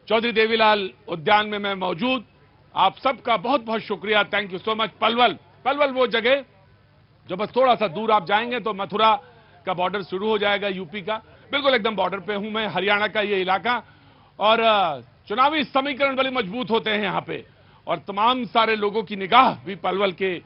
चौधरी देवीलाल उद्यान में मैं मौजूद। आप सबका बहुत बहुत शुक्रिया, thank you so much. Palwal वो जगह जो बस थोड़ा सा दूर आप जाएंगे तो मथुरा का बॉर्डर शुरू हो जाएगा, यूपी का, बिल्कुल एकदम बॉर्डर पे हूं मैं, हरियाणा का ये इलाका। और चुनावी समीकरण बड़े मजबूत होते हैं यहां पे, और तमाम सारे लोगों की निगाह भी पलवल के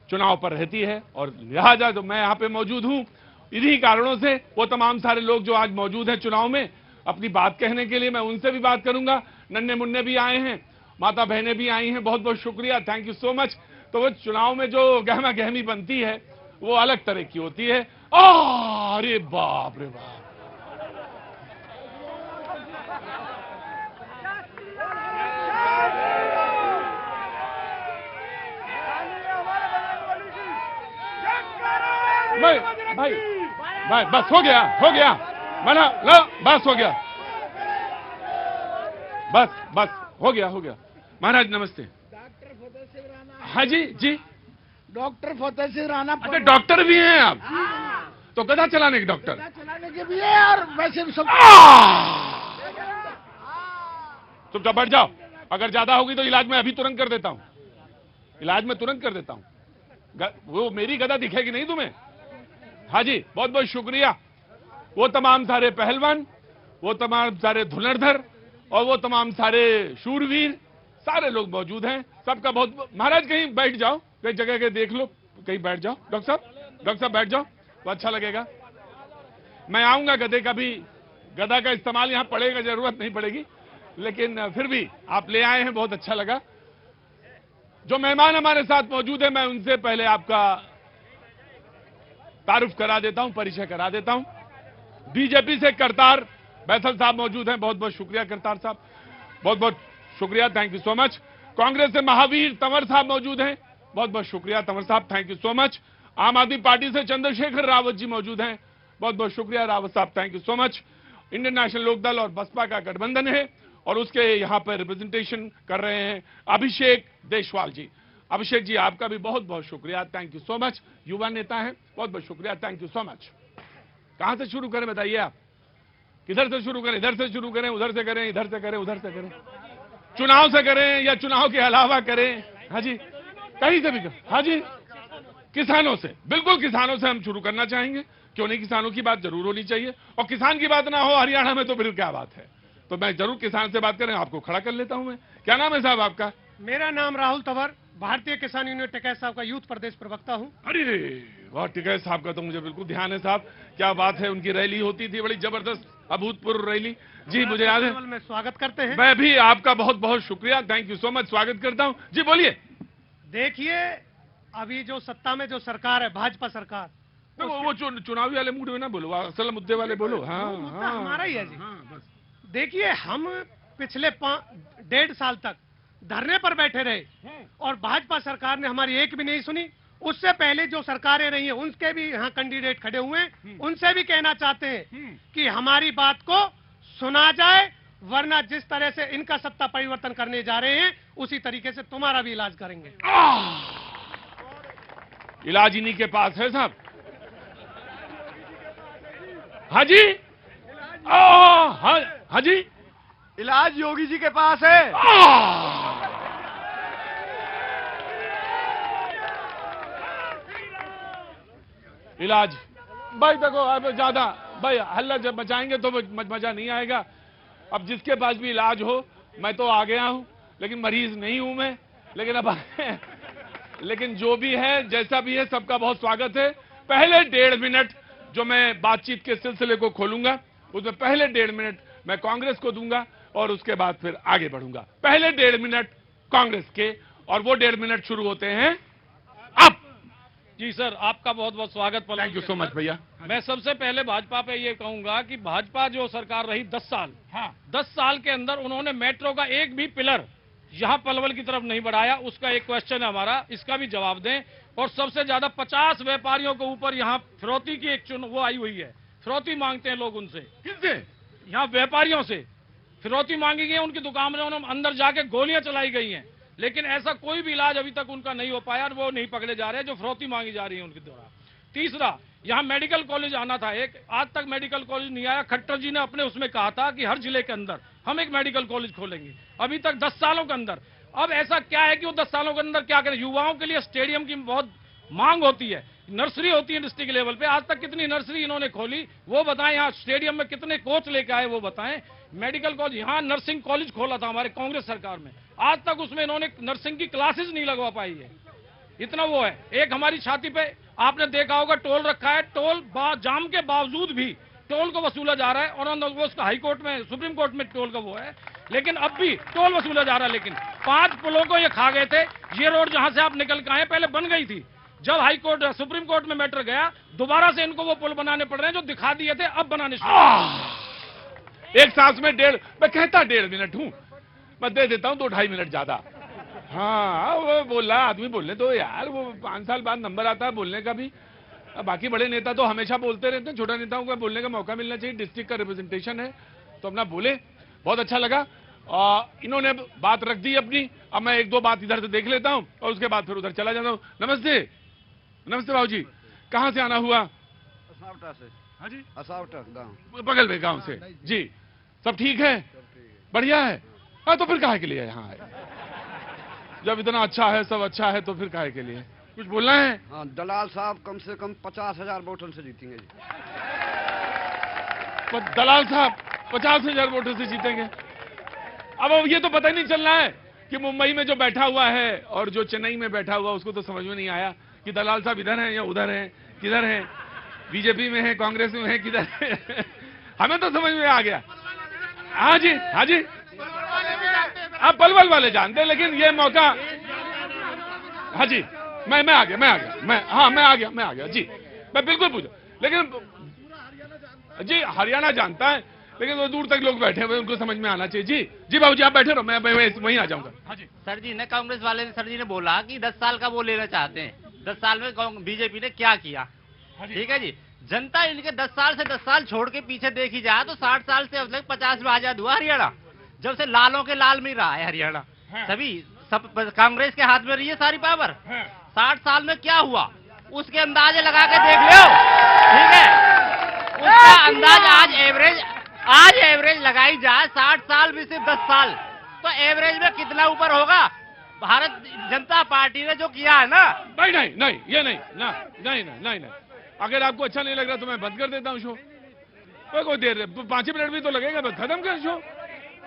चुनाव पर रहती है, और लिहाजा तो मैं यहां पे मौजूद हूं। इन्हीं कारणों से वो तमाम सारे लोग जो आज मौजूद हैं चुनाव में अपनी बात कहने के लिए, मैं उनसे भी बात करूंगा। नन्हे मुन्ने भी आए हैं, माता बहनें भी आई हैं, बहुत बहुत शुक्रिया, थैंक यू सो मच। तो वो चुनाव में जो गहमा गहमी बनती है वो अलग तरह की होती है। अरे बाप रे बाप, भाई बस हो गया मना लो, बस हो गया, बस हो गया। महाराज नमस्ते। डॉक्टर फतेह सिंह राणा। हाँ जी डॉक्टर फतेह सिंह राणा। अच्छा, डॉक्टर भी हैं आप? तो गधा चलाने के डॉक्टर? गधा चलाने के भी है और वैसे भी सब। चुपचाप बैठ जाओ, अगर ज्यादा होगी तो इलाज में अभी तुरंत कर देता हूं, वो मेरी गधा दिखेगी नहीं तुम्हें। हाँ जी, बहुत बहुत शुक्रिया। वो तमाम सारे पहलवान, वो तमाम सारे धुरंधर और वो तमाम सारे शूरवीर, सारे लोग मौजूद हैं। सबका बहुत, महाराज कहीं बैठ जाओ, कहीं जगह के देख लो, कहीं बैठ जाओ। डॉक्टर साहब बैठ जाओ, तो अच्छा लगेगा। मैं आऊंगा, गधे का भी, गधा का इस्तेमाल यहां पड़ेगा, जरूरत नहीं पड़ेगी, लेकिन फिर भी आप ले आए हैं, बहुत अच्छा लगा। जो मेहमान हमारे साथ मौजूद है, मैं उनसे पहले आपका तारुफ करा देता हूं, परिचय करा देता हूं। बीजेपी से करतार बैसल साहब मौजूद हैं, बहुत बहुत शुक्रिया करतार साहब, बहुत बहुत शुक्रिया, thank you so much. Congress से महावीर तंवर साहब मौजूद हैं, बहुत बहुत शुक्रिया तंवर साहब, थैंक यू सो मच। आम आदमी पार्टी से चंद्रशेखर रावत जी मौजूद हैं, बहुत बहुत शुक्रिया रावत साहब, thank you so much. Indian National Lokdal और बसपा का गठबंधन है और उसके यहां पर रिप्रेजेंटेशन कर रहे हैं अभिषेक देशवाल जी। अभिषेक जी, आपका भी बहुत बहुत शुक्रिया, थैंक यू सो मच। युवा नेता हैं, बहुत बहुत शुक्रिया, थैंक यू सो मच। कहां से शुरू करें बताइए आप? किधर से शुरू करें? इधर से शुरू करें, उधर से करें, इधर से करें, उधर से करें, चुनाव से करें या चुनाव के अलावा करें? हाँ जी, कहीं से भी करें। हाँ जी, किसानों से, बिल्कुल किसानों से हम शुरू करना चाहेंगे, क्यों नहीं, किसानों की बात जरूर होनी चाहिए, और किसान की बात ना हो हरियाणा में तो फिर क्या बात है। तो मैं जरूर किसान से बात करें, आपको खड़ा कर लेता हूं मैं। क्या नाम है साहब आपका? मेरा नाम राहुल तंवर, भारतीय किसान यूनियन टिकैत साहब का यूथ प्रदेश प्रवक्ता हूं। अरे वाह, टिकैत साहब का तो मुझे बिल्कुल ध्यान है साहब, क्या बात है, उनकी रैली होती थी, बड़ी जबरदस्त अभूतपूर्व रैली जी, मुझे याद है। में स्वागत करते हैं। मैं भी आपका बहुत बहुत शुक्रिया, थैंक यू सो मच, स्वागत करता हूं जी, बोलिए। देखिए, अभी जो सत्ता में जो सरकार है, भाजपा सरकार, तो वो चुनावी वाले मूड में ना बोलो, असल मुद्दे वाले बोलो। हाँ, मुद्दा हमारा ही है जी। हाँ, बस। देखिए, हम पिछले 1.5 साल तक धरने पर बैठे रहे और भाजपा सरकार ने हमारी एक भी नहीं सुनी। उससे पहले जो सरकारें रही हैं, उनके भी यहाँ कैंडिडेट खड़े हुए हैं, उनसे भी कहना चाहते हैं कि हमारी बात को सुना जाए, वरना जिस तरह से इनका सत्ता परिवर्तन करने जा रहे हैं, उसी तरीके से तुम्हारा भी इलाज करेंगे। इलाज इन्हीं के पास है साहब। हाँ जी, हाँ जी, इलाज योगी जी के पास है। इलाज भाई देखो, अब ज्यादा भाई हल्ला जब मचाएंगे तो मजा नहीं आएगा। अब जिसके पास भी इलाज हो, मैं तो आ गया हूं, लेकिन मरीज नहीं हूं मैं, लेकिन अब लेकिन जो भी है, जैसा भी है, सबका बहुत स्वागत है। पहले 1.5 मिनट जो मैं बातचीत के सिलसिले को खोलूंगा, उसमें पहले 1.5 मिनट मैं कांग्रेस को दूंगा और उसके बाद फिर आगे बढ़ूंगा। पहले 1.5 मिनट कांग्रेस के, और वो 1.5 मिनट शुरू होते हैं अब। जी सर, आपका बहुत बहुत स्वागत। थैंक यू सो मच भैया। मैं सबसे पहले भाजपा पे ये कहूंगा कि भाजपा जो सरकार रही 10 साल, हाँ, 10 साल के अंदर उन्होंने मेट्रो का एक भी पिलर यहां पलवल की तरफ नहीं बढ़ाया। उसका एक क्वेश्चन है हमारा, इसका भी जवाब दें। और सबसे ज्यादा 50 व्यापारियों के ऊपर यहाँ फिरौती की एक वो आई हुई है, फिरौती मांगते हैं लोग उनसे। किससे? यहाँ व्यापारियों से फिरौती मांगी गई है, उनकी दुकानों में अंदर जाके गोलियां चलाई गई हैं, लेकिन ऐसा कोई भी इलाज अभी तक उनका नहीं हो पाया और वो नहीं पकड़े जा रहे जो फिरौती मांगी जा रही है उनके द्वारा। तीसरा, यहाँ मेडिकल कॉलेज आना था एक, आज तक मेडिकल कॉलेज नहीं आया। खट्टर जी ने अपने उसमें कहा था कि हर जिले के अंदर हम एक मेडिकल कॉलेज खोलेंगे, अभी तक 10 सालों के अंदर। अब ऐसा क्या है कि वो 10 सालों के अंदर क्या करें? युवाओं के लिए स्टेडियम की बहुत मांग होती है, नर्सरी होती है डिस्ट्रिक्ट लेवल पे, आज तक कितनी नर्सरी इन्होंने खोली वो बताएं, यहाँ स्टेडियम में कितने कोच लेके आए वो बताएं। मेडिकल कॉलेज, यहाँ नर्सिंग कॉलेज खोला था हमारे कांग्रेस सरकार में, आज तक उसमें इन्होंने नर्सिंग की क्लासेस नहीं लगवा पाई है, इतना वो है। एक हमारी छाती पे आपने देखा होगा टोल रखा है, टोल जाम के बावजूद भी टोल को वसूला जा रहा है, और वो उसका हाई कोर्ट में, सुप्रीम कोर्ट में टोल का वो है, लेकिन अब भी टोल वसूला जा रहा है। लेकिन 5 पुलों को ये खा गए थे। ये रोड जहां से आप निकल के आए पहले बन गई थी, जब हाई कोर्ट सुप्रीम कोर्ट में मैटर गया दोबारा से इनको वो पुल बनाने पड़ रहे हैं जो दिखा दिए थे, अब बनाने शुरू। एक सांस में मैं कहता 1.5 मिनट हूं, मैं दे देता हूं 2-2.5 मिनट ज्यादा। हाँ, वो बोला आदमी बोलने तो यार, वो 5 साल बाद नंबर आता है बोलने का भी। बाकी बड़े नेता तो हमेशा बोलते रहते हैं, छोटा नेताओं को बोलने का मौका मिलना चाहिए, डिस्ट्रिक्ट का रिप्रेजेंटेशन है तो अपना बोले। बहुत अच्छा लगा, इन्होंने बात रख दी अपनी। अब मैं 1-2 बात इधर से देख लेता हूं और उसके बाद फिर उधर चला जाता हूं। नमस्ते, नमस्ते बाबू जी, कहाँ से आना हुआ? असावटा से। हाँ जी, असावटा गाँव, बगल में गांव से जी। सब ठीक है, बढ़िया है। हाँ, तो फिर काहे के लिए यहाँ आए? जब इतना अच्छा है, सब अच्छा है, तो फिर काहे के लिए? कुछ बोलना है? हाँ, दलाल साहब कम से कम 50,000 वोटों से जीतेंगे जी। दलाल साहब 50,000 वोटों से जीतेंगे। अब ये तो पता ही नहीं चल रहा है कि मुंबई में जो बैठा हुआ है और जो चेन्नई में बैठा हुआ, उसको तो समझ में नहीं आया कि दलाल साहब इधर हैं या उधर हैं, किधर हैं, बीजेपी में है, कांग्रेस में है, किधर है? हमें तो समझ में आ गया। हाँ जी, हाँ जी, आप पलवल वाले जानते हैं, लेकिन ये मौका। हाँ जी, मैं आ गया, मैं आ गया जी, मैं बिल्कुल पूछा। लेकिन जी हरियाणा जानता है, लेकिन वो दूर तक लोग बैठे हुए, उनको समझ में आना चाहिए। जी बाबू जी, आप बैठे रहो, मैं वहीं आ जाऊंगा। हाँ जी सर जी ने, कांग्रेस वाले ने, सर जी ने बोला कि 10 साल का वो लेना चाहते हैं। 10 साल में बीजेपी ने क्या किया? ठीक है जी, जनता इनके 10 साल से 10 साल छोड़ के पीछे देखी जाए तो 60 साल से अब तक 50 में आजाद हुआ हरियाणा, जब से लालों के लाल में रहा है हरियाणा। सभी सब कांग्रेस के हाथ में रही है सारी पावर। 60 साल में क्या हुआ उसके अंदाजे लगा के देख लो, ठीक है? उसका अंदाज आज एवरेज लगाई जाए 60 साल में से 10 साल, तो एवरेज में कितना ऊपर होगा? भारत जनता पार्टी ने जो किया है ना। नहीं, ये नहीं। अगर आपको अच्छा नहीं लग रहा तो मैं बंद कर देता हूँ शो। कोई देर 5 मिनट भी तो लगेगा, बस खत्म कर शो,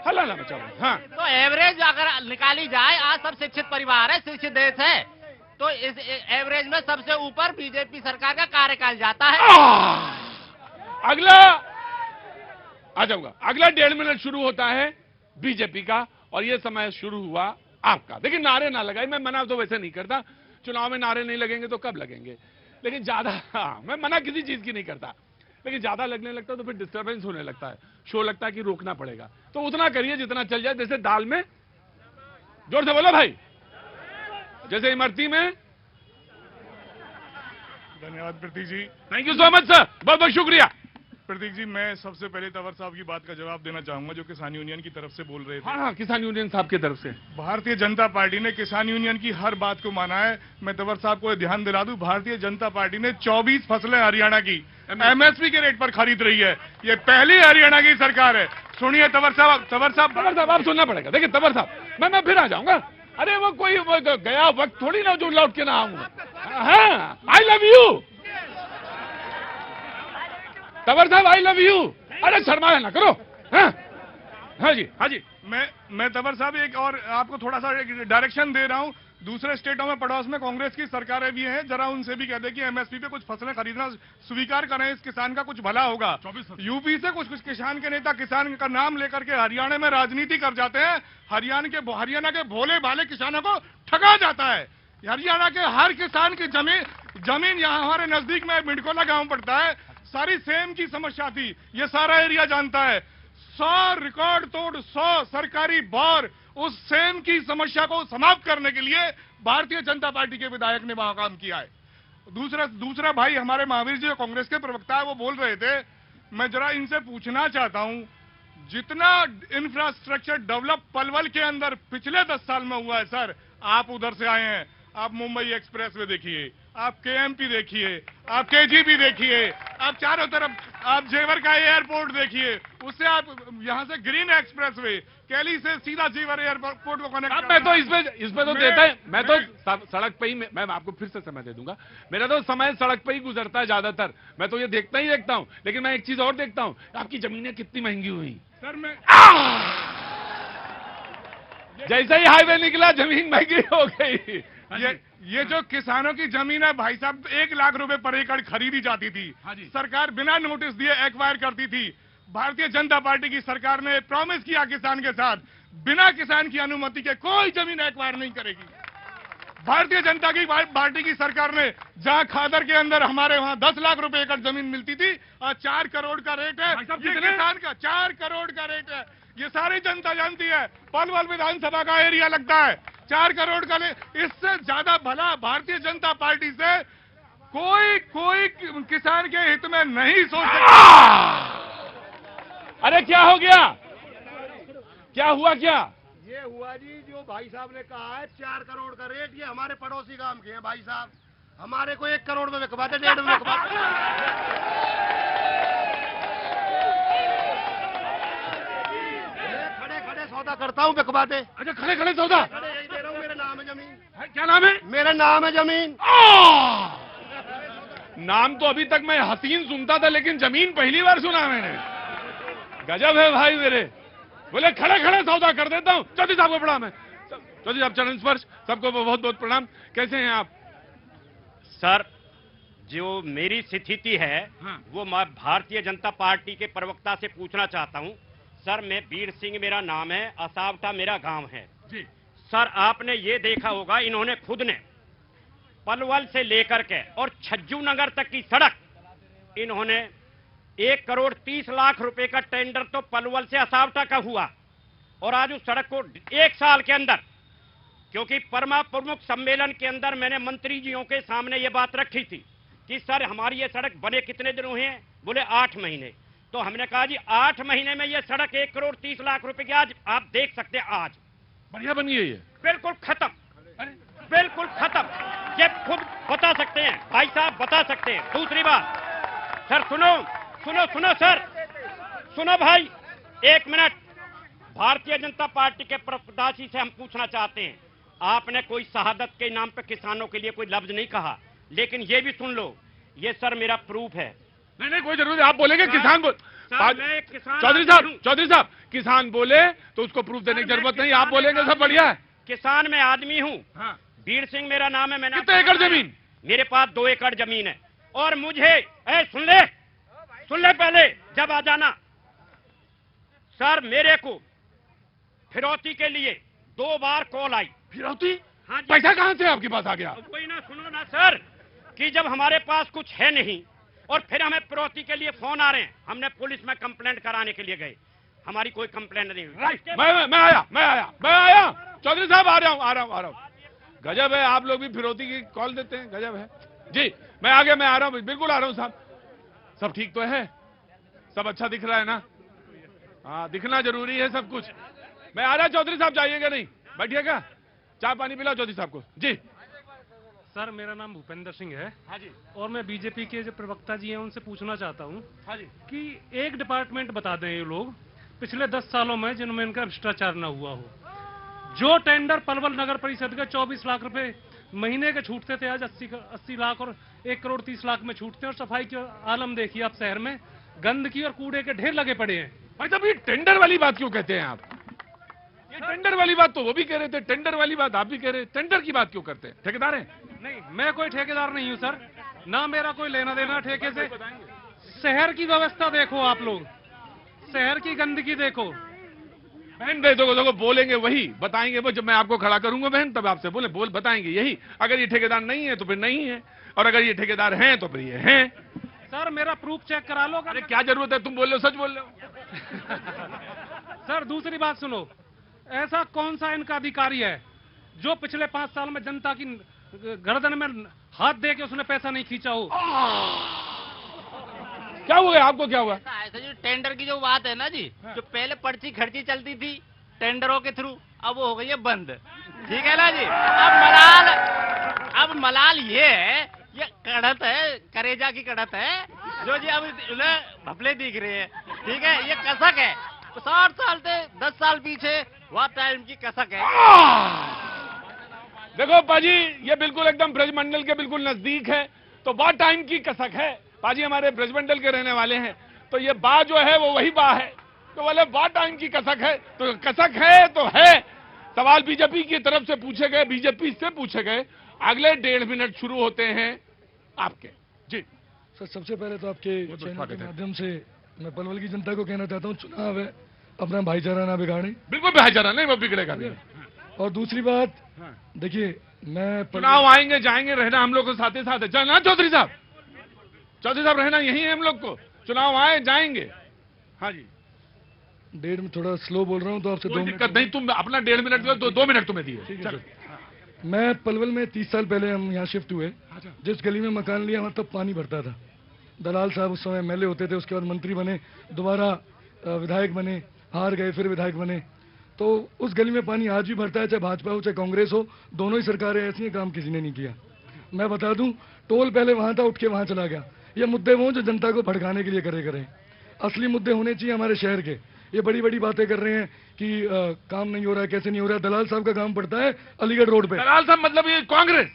हल्ला ना मचाओ। हाँ, तो एवरेज अगर निकाली जाए, आज सब शिक्षित परिवार है, शिक्षित देश है, तो इस एवरेज में सबसे ऊपर बीजेपी सरकार का कार्यकाल जाता है। अगला आ जाऊंगा। अगला 1.5 मिनट शुरू होता है बीजेपी का, और ये समय शुरू हुआ आपका। देखिए, नारे ना लगाए, मैं मना तो वैसे नहीं करता, चुनाव में नारे नहीं लगेंगे तो कब लगेंगे, लेकिन ज्यादा, मैं मना किसी चीज की नहीं करता, लेकिन ज्यादा लगने लगता है तो फिर डिस्टर्बेंस होने लगता है, शो लगता है कि रोकना पड़ेगा। तो उतना करिए जितना चल जाए, जैसे दाल में, जोर से बोलो भाई, जैसे इमरती में। धन्यवाद Prateek ji. Thank you so much sir, बहुत बहुत शुक्रिया। प्रतीक जी, मैं सबसे पहले तंवर साहब की बात का जवाब देना चाहूंगा जो किसान यूनियन की तरफ से बोल रहे थे। हाँ, किसान यूनियन साहब की तरफ से। भारतीय जनता पार्टी ने किसान यूनियन की हर बात को माना है। मैं तंवर साहब को ध्यान दिला दूं, भारतीय जनता पार्टी ने 24 फसलें हरियाणा की एमएसपी के रेट पर खरीद रही है। ये पहली हरियाणा की सरकार है। सुनिए तंवर साहब, आप सुनना पड़ेगा। देखिए तंवर साहब, मैं फिर आ जाऊंगा। अरे वो कोई गया वक्त थोड़ी ना जो लौट के ना आऊंगा। हाँ, आई लव यू तंवर साहब, आई लव यू। अरे शर्मा ना करो। हाँ जी। मैं तंवर साहब एक और आपको थोड़ा सा डायरेक्शन दे रहा हूं। दूसरे स्टेटों में, पड़ोस में कांग्रेस की सरकारें भी हैं, जरा उनसे भी कह दे कि एमएसपी पे कुछ फसलें खरीदना स्वीकार करें, इस किसान का कुछ भला होगा। यूपी से कुछ किसान के नेता किसान का नाम लेकर के हरियाणा में राजनीति कर जाते हैं। हरियाणा के भोले भाले किसानों को ठगा जाता है। हरियाणा के हर किसान की जमीन यहाँ हमारे नजदीक में मिडकोला गांव पड़ता है, सारी सेम की समस्या थी, ये सारा एरिया जानता है। 100 रिकॉर्ड तोड़ 100 सरकारी बोर उस सेम की समस्या को समाप्त करने के लिए भारतीय जनता पार्टी के विधायक ने वहां काम किया है। दूसरा भाई हमारे महावीर जी जो कांग्रेस के प्रवक्ता है वो बोल रहे थे, मैं जरा इनसे पूछना चाहता हूं, जितना इंफ्रास्ट्रक्चर डेवलप पलवल के अंदर पिछले 10 साल में हुआ है सर, आप उधर से आए हैं, आप मुंबई एक्सप्रेस वे देखिए, आप केएमपी देखिए, आप केजीबी देखिए, आप चारों तरफ आप जेवर का एयरपोर्ट देखिए, उससे आप यहाँ से ग्रीन एक्सप्रेसवे कैली से सीधा जेवर एयरपोर्ट को कनेक्ट। अब मैं तो इसमें तो देता है, मैं तो सड़क पे ही मैं आपको फिर से समय दे दूंगा। मेरा तो समय सड़क पे ही गुजरता है ज्यादातर, मैं तो ये देखता हूँ। लेकिन मैं एक चीज और देखता हूँ, आपकी जमीनें कितनी महंगी हुई सर। मैं जैसे ही हाईवे निकला जमीन महंगी हो गई। ये जो किसानों की जमीन है भाई साहब, 1 लाख रुपए पर एकड़ खरीदी जाती थी, सरकार बिना नोटिस दिए एक्वायर करती थी। भारतीय जनता पार्टी की सरकार ने प्रॉमिस किया किसान के साथ, बिना किसान की अनुमति के कोई जमीन एक्वायर नहीं करेगी। भारतीय जनता की पार्टी की सरकार ने जहां खादर के अंदर हमारे वहां 10 लाख रुपए एकड़ जमीन मिलती थी, आज 4 करोड़ का रेट है। ये किसान का 4 करोड़ का रेट है, ये सारी जनता जानती है। पलवल विधानसभा का एरिया लगता है, 4 करोड़ का। इससे ज्यादा भला भारतीय जनता पार्टी से कोई किसान के हित में नहीं सोच सकता। अरे क्या हो गया, क्या हुआ? क्या ये हुआ जी, जो भाई साहब ने कहा है 4 करोड़ का रेट, ये हमारे पड़ोसी गांव के हैं भाई साहब। हमारे को 1 करोड़ में बिकवाते, 1.5 में बिकवाते। खड़े सौदा करता हूँ, बिकवाते। अच्छा, खड़े सौदा यही दे रहा हूँ, मेरा नाम है जमीन। क्या नाम है? मेरा नाम है जमीन। नाम तो अभी तक मैं हसीन सुनता था, लेकिन जमीन पहली बार सुना मैंने। गजब है भाई मेरे। बोले खड़े सौदा कर देता हूं। चौधरी साहब को प्रणाम है। चौधरी साहब चरण स्पर्श, सबको बहुत बहुत प्रणाम। कैसे हैं आप? सर, जो मेरी स्थिति है वो मैं भारतीय जनता पार्टी के प्रवक्ता से पूछना चाहता हूं। सर, मैं वीर सिंह मेरा नाम है, असावटा मेरा गांव है जी। सर, आपने ये देखा होगा, इन्होंने खुद ने पलवल से लेकर के और छज्जू नगर तक की सड़क, इन्होंने 1 करोड़ 30 लाख रुपए का टेंडर तो पलवल से असावटा का हुआ, और आज उस सड़क को 1 साल के अंदर, क्योंकि परमा प्रमुख सम्मेलन के अंदर मैंने मंत्री जियों के सामने ये बात रखी थी कि सर हमारी ये सड़क बने कितने दिन हुए हैं? बोले 8 महीने। तो हमने कहा जी 8 महीने में ये सड़क 1 करोड़ 30 लाख रुपए की, आज आप देख सकते हैं, आज बढ़िया बनी है ये, बिल्कुल खत्म, बिल्कुल खत्म। ये खुद बता सकते हैं, भाई साहब बता सकते हैं। दूसरी बात सर, सुनो सर, सुनो भाई, 1 मिनट। भारतीय जनता पार्टी के प्रत्याशी से हम पूछना चाहते हैं, आपने कोई शहादत के नाम पे किसानों के लिए कोई लफ्ज नहीं कहा, लेकिन ये भी सुन लो, ये सर मेरा प्रूफ है। नहीं कोई जरूरत नहीं, आप बोलेंगे किसान बोल। चौधरी साहब किसान बोले तो उसको प्रूफ देने की जरूरत नहीं, आप बोलेंगे सब बढ़िया है। किसान मैं आदमी हूँ, वीर सिंह मेरा नाम है। मैंने कितने एकड़ जमीन? मेरे पास 2 एकड़ जमीन है, और मुझे सुन ले पहले, जब आ जाना सर, मेरे को फिरौती के लिए 2 बार कॉल आई। फिरौती? हाँ जी। पैसा कहां से आपके पास आ गया? कोई ना, सुनो ना सर, कि जब हमारे पास कुछ है नहीं और फिर हमें फिरौती के लिए फोन आ रहे हैं, हमने पुलिस में कंप्लेंट कराने के लिए गए, हमारी कोई कंप्लेंट नहीं हुई। राइट, मैं आया। चौधरी साहब आ रहा हूं। गजब है, आप लोग भी फिरौती की कॉल देते हैं, गजब है जी। मैं आ रहा हूं, बिल्कुल आ रहा हूं साहब। सब ठीक तो है? सब अच्छा दिख रहा है ना? हाँ, दिखना जरूरी है सब कुछ। मैं आ रहा, चौधरी साहब जाइएगा नहीं, बैठिएगा, चाय पानी पिलाओ चौधरी साहब को जी। सर, मेरा नाम भूपेंद्र सिंह है। हाँ जी। और मैं बीजेपी के जो प्रवक्ता जी हैं उनसे पूछना चाहता हूं, हाँ जी, कि एक डिपार्टमेंट बता दें ये लोग पिछले 10 सालों में जिनमें इनका भ्रष्टाचार न हुआ हो। जो टेंडर पलवल नगर परिषद के 24 लाख रुपए महीने के छूटते थे, आज 80 लाख और 1 करोड़ 30 लाख में छूटते हैं। और सफाई की आलम देखिए आप, शहर में गंदगी और कूड़े के ढेर लगे पड़े हैं। भाई साहब, ये टेंडर वाली बात क्यों कहते हैं आप? ये टेंडर वाली बात तो वो भी कह रहे थे, टेंडर वाली बात आप भी कह रहे हैं, टेंडर की बात क्यों करते हैं? ठेकेदार हैं? नहीं, मैं कोई ठेकेदार नहीं हूं सर, ना मेरा कोई लेना देना ठेके से। शहर की व्यवस्था देखो आप लोग, शहर की गंदगी देखो। बहन देखो बोलेंगे वही, बताएंगे वो, जब मैं आपको खड़ा करूंगा बहन तब आपसे बताएंगे यही। अगर ये ठेकेदार नहीं है तो फिर नहीं है, और अगर ये ठेकेदार हैं तो फिर ये हैं। सर, मेरा प्रूफ चेक करा लो। अरे क्या जरूरत है, तुम बोल रहे हो, सच बोल रहे हो। सर, दूसरी बात सुनो, ऐसा कौन सा इनका अधिकारी है जो पिछले 5 साल में जनता की गर्दन में हाथ दे के उसने पैसा नहीं खींचा हो? क्या हुआ आपको, क्या हुआ? ऐसा जो टेंडर की जो बात है ना जी, जो पहले पर्ची खर्ची चलती थी टेंडरों के थ्रू, अब वो हो गई है बंद। ठीक है ना जी। अब मलाल ये है ये कड़त है, करेजा की कड़त है जो जी अब भपले दिख रहे हैं। ठीक है, ये कसक है 60 साल से 10 साल पीछे वह टाइम की कसक है। देखो पाजी, ये बिल्कुल एकदम ब्रजमंडल के बिल्कुल नजदीक है, तो बहुत टाइम की कसक है। पाजी हमारे ब्रजमंडल के रहने वाले हैं, तो ये बा जो है वो वही बा है, तो बोले बहुत टाइम की कसक है, तो कसक है तो है। सवाल बीजेपी की तरफ से पूछे गए, बीजेपी से पूछे गए। अगले 1.5 मिनट शुरू होते हैं आपके। जी सर, सबसे पहले तो आपके चैनल के माध्यम से मैं पलवल की जनता को कहना चाहता हूँ, चुनाव है, अपना भाईचारा ना बिगाड़े। बिल्कुल भाईचारा नहीं, वो बिगड़ेगा नहीं। और दूसरी बात, देखिए मैं चुनाव आएंगे जाएंगे, रहना हम लोग को साथ ही साथ है। चलना चौधरी साहब, चौधरी साहब रहना यही है हम लोग को, चुनाव आए जाएंगे। हाँ जी, 1.5 में थोड़ा स्लो बोल रहा हूँ तो आपसे 2 मिनट दिक्कत नहीं, तुम अपना 1.5 मिनट दो, 2 मिनट तुम्हें दिए। मैं पलवल में 30 साल पहले हम यहाँ शिफ्ट हुए। जिस गली में मकान लिया वहाँ तब पानी भरता था। दलाल साहब उस समय एमएलए होते थे, उसके बाद मंत्री बने, दोबारा विधायक बने, हार गए, फिर विधायक बने। तो उस गली में पानी आज भी भरता है, चाहे भाजपा हो चाहे कांग्रेस हो, दोनों ही सरकारें ऐसी हैं, काम किसी ने नहीं किया। मैं बता दूं, टोल पहले वहाँ था, उठ के वहाँ चला गया। ये मुद्दे वो जो जनता को भड़काने के लिए करे। असली मुद्दे होने चाहिए हमारे शहर के। ये बड़ी बड़ी बातें कर रहे हैं कि काम नहीं हो रहा है, कैसे नहीं हो रहा है। दलाल साहब का काम पड़ता है अलीगढ़ रोड पे। दलाल साहब मतलब ये कांग्रेस?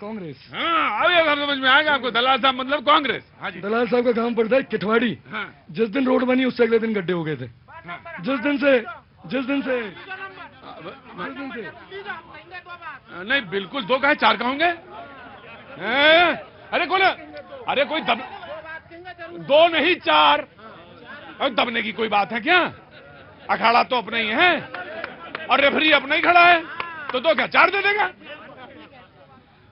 हाँ, अभी समझ में आएगा आपको, दलाल साहब मतलब कांग्रेस। हाँ जी, दलाल साहब का काम पड़ता है किठवाड़ी। जिस दिन रोड बनी उससे अगले दिन गड्ढे हो गए थे। जिस दिन से नहीं, बिल्कुल 2 कहे 4 कहूंगे। अरे कोई 2 नहीं 4, और दबने की कोई बात है क्या? अखाड़ा तो अपना ही है और रेफरी अपना ही खड़ा है, तो 2 क्या 4 दे देगा?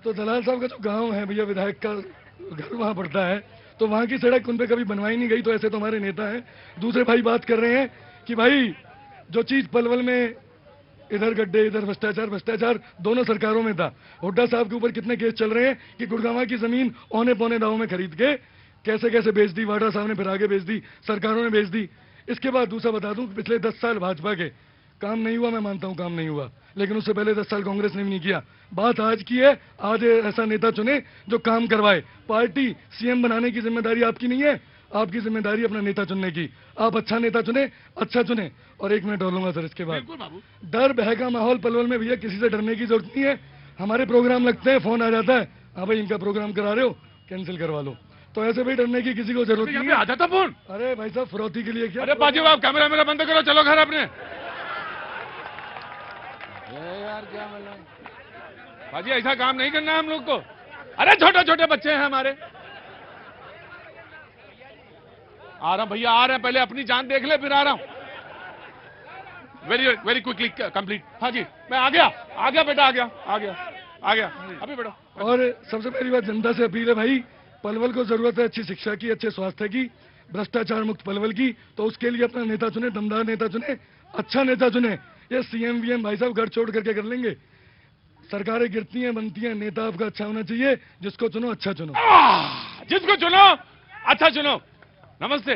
तो दलाल साहब का जो गांव है भैया, विधायक का घर वहां पड़ता है, तो वहां की सड़क उन पे कभी बनवाई नहीं गई। तो ऐसे तो हमारे नेता हैं। दूसरे भाई बात कर रहे हैं कि भाई जो चीज पलवल में इधर गड्ढे इधर भ्रष्टाचार दोनों सरकारों में था। हुड्डा साहब के ऊपर कितने केस चल रहे हैं कि गुड़गांव की जमीन औने पौने दावों में खरीद के कैसे बेच दी, वाड्रा साहब ने फिर आगे बेच दी, सरकारों ने बेच दी। इसके बाद दूसरा बता दूं, पिछले 10 साल भाजपा के काम नहीं हुआ। मैं मानता हूं काम नहीं हुआ, लेकिन उससे पहले 10 साल कांग्रेस ने भी नहीं किया। बात आज की है, आज ऐसा नेता चुने जो काम करवाए। पार्टी सीएम बनाने की जिम्मेदारी आपकी नहीं है, आपकी जिम्मेदारी अपना नेता चुनने की। आप अच्छा नेता चुने, अच्छा चुने। और 1 मिनट और लूंगा सर इसके बाद। डर भय का माहौल पलवल में भैया, किसी से डरने की जरूरत नहीं है। हमारे प्रोग्राम लगते हैं, फोन आ जाता है, हाँ भाई इनका प्रोग्राम करा रहे हो, कैंसिल करवा लो। तो ऐसे भी डरने की किसी को जरूरत नहीं है। आ जाता फोन। अरे भाई साहब, फिरौती के लिए क्या? अरे बाजी बाब, कैमरा मेरा बंद करो, चलो घर अपने। यार क्या मतलब बाजी, ऐसा काम नहीं करना है हम लोग को। अरे छोटे छोटे बच्चे हैं हमारे। आ रहा भैया, आ रहे हैं, पहले अपनी जान देख ले, फिर आ रहा हूं। Very quickly complete. हाँ जी, मैं आ गया बेटा, आ गया अभी बेटा। और सबसे पहली बात, जनता से अपील है भाई, पलवल को जरूरत है अच्छी शिक्षा की, अच्छे स्वास्थ्य की, भ्रष्टाचार मुक्त पलवल की। तो उसके लिए अपना नेता चुने, दमदार नेता चुने, अच्छा नेता चुने। ये सीएम वीएम भाई साहब घर छोड़ करके कर लेंगे। सरकारें गिरती हैं, बनती हैं, नेता आपका अच्छा होना चाहिए। जिसको चुनो अच्छा चुनो, जिसको चुनो अच्छा चुनो। नमस्ते।